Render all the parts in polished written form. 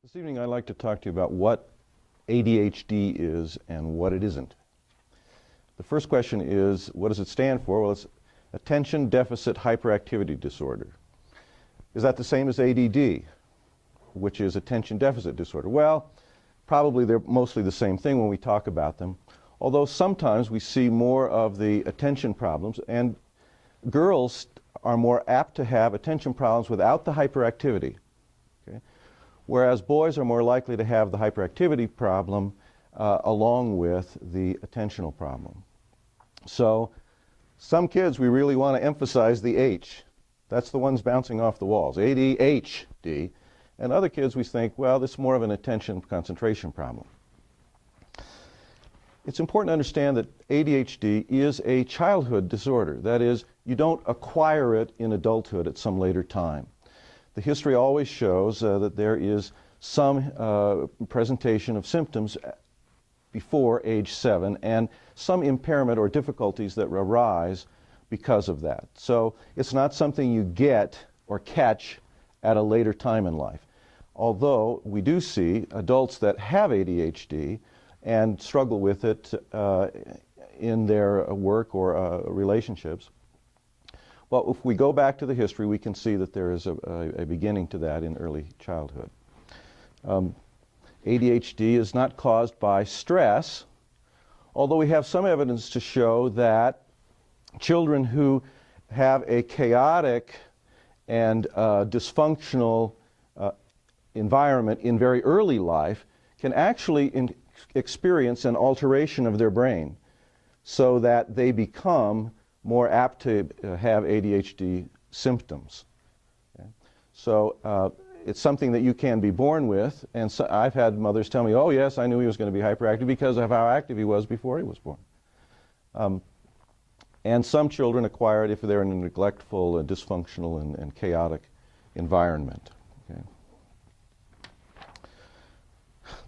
This evening I'd like to talk to you about what ADHD is and what it isn't. The first question is, what does it stand for? Well, it's Attention Deficit Hyperactivity Disorder. Is that the same as ADD, which is Attention Deficit Disorder? Well, probably they're mostly the same thing when we talk about them, although sometimes we see more of the attention problems, and girls are more apt to have attention problems without the hyperactivity. Okay? Whereas boys are more likely to have the hyperactivity problem along with the attentional problem. So some kids, we really want to emphasize the H. That's the ones bouncing off the walls, ADHD. And other kids, we think, well, this is more of an attention concentration problem. It's important to understand that ADHD is a childhood disorder. That is, you don't acquire it in adulthood at some later time. The history always shows that there is some presentation of symptoms before age 7 and some impairment or difficulties that arise because of that. So it's not something you get or catch at a later time in life. Although we do see adults that have ADHD and struggle with it in their work or relationships. Well, if we go back to the history, we can see that there is a beginning to that in early childhood. ADHD is not caused by stress, although we have some evidence to show that children who have a chaotic and dysfunctional environment in very early life can actually experience an alteration of their brain so that they become more apt to have ADHD symptoms. Okay? So it's something that you can be born with, and so I've had mothers tell me, oh yes, I knew he was going to be hyperactive because of how active he was before he was born. And some children acquire it if they're in a neglectful, dysfunctional, and chaotic environment. Okay?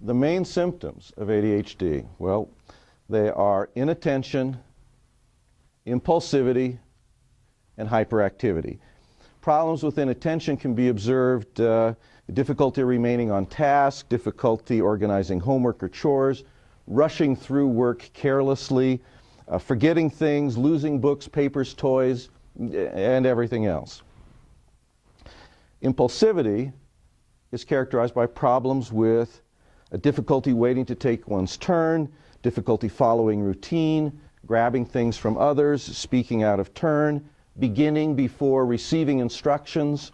The main symptoms of ADHD, well, they are inattention, impulsivity, and hyperactivity. Problems with inattention can be observed, difficulty remaining on task, difficulty organizing homework or chores, rushing through work carelessly, forgetting things, losing books, papers, toys, and everything else. Impulsivity is characterized by problems with a difficulty waiting to take one's turn, difficulty following routine, grabbing things from others, speaking out of turn, beginning before receiving instructions,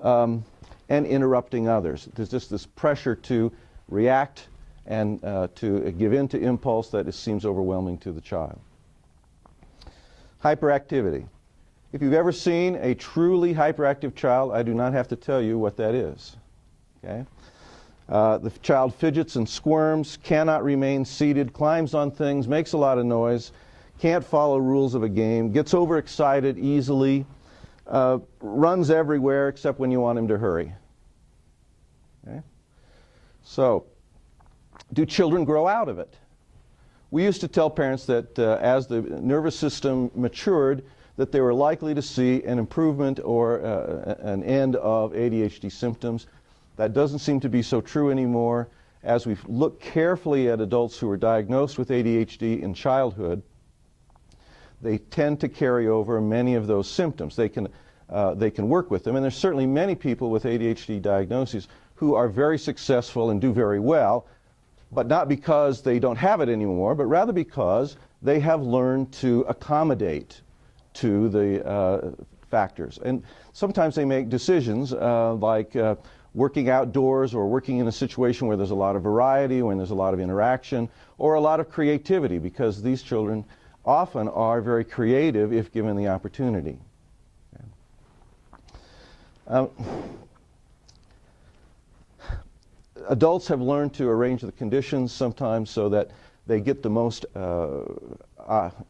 and interrupting others. There's just this pressure to react and to give in to impulse that seems overwhelming to the child. Hyperactivity. If you've ever seen a truly hyperactive child, I do not have to tell you what that is. Okay? The child fidgets and squirms, cannot remain seated, climbs on things, makes a lot of noise, can't follow rules of a game, gets overexcited easily, runs everywhere except when you want him to hurry. Okay? So, do children grow out of it? We used to tell parents that as the nervous system matured, that they were likely to see an improvement or an end of ADHD symptoms. That doesn't seem to be so true anymore. As we look carefully at adults who are diagnosed with ADHD in childhood, they tend to carry over many of those symptoms. They can work with them, and there's certainly many people with ADHD diagnoses who are very successful and do very well, but not because they don't have it anymore, but rather because they have learned to accommodate to the factors. And sometimes they make decisions like working outdoors or working in a situation where there's a lot of variety, when there's a lot of interaction, or a lot of creativity, because these children often are very creative if given the opportunity. Adults have learned to arrange the conditions sometimes so that they get the most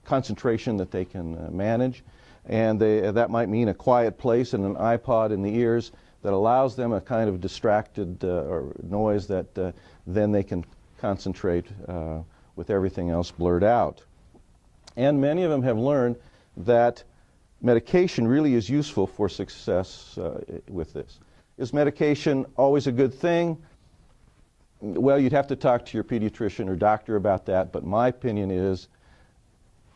concentration that they can manage, and that might mean a quiet place and an iPod in the ears that allows them a kind of distracted or noise that then they can concentrate with everything else blurred out. And many of them have learned that medication really is useful for success with this. Is medication always a good thing? Well, you'd have to talk to your pediatrician or doctor about that, but my opinion is,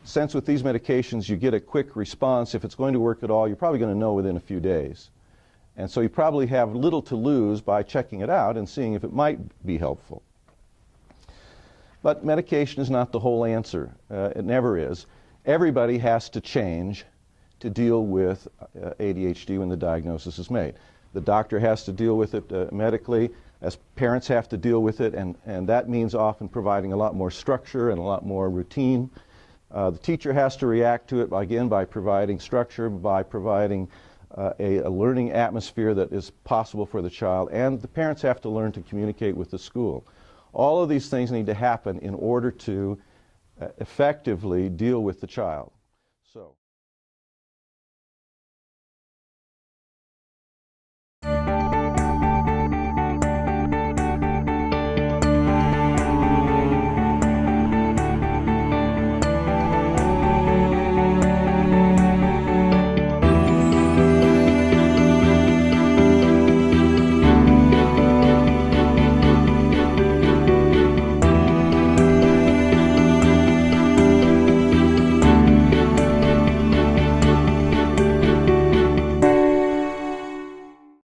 since with these medications you get a quick response, if it's going to work at all, you're probably going to know within a few days. And so you probably have little to lose by checking it out and seeing if it might be helpful. But medication is not the whole answer. It never is. Everybody has to change to deal with ADHD when the diagnosis is made. The doctor has to deal with it medically, as parents have to deal with it, and that means often providing a lot more structure and a lot more routine. The teacher has to react to it, again, by providing structure, by providing a learning atmosphere that is possible for the child, and the parents have to learn to communicate with the school. All of these things need to happen in order to effectively deal with the child. So.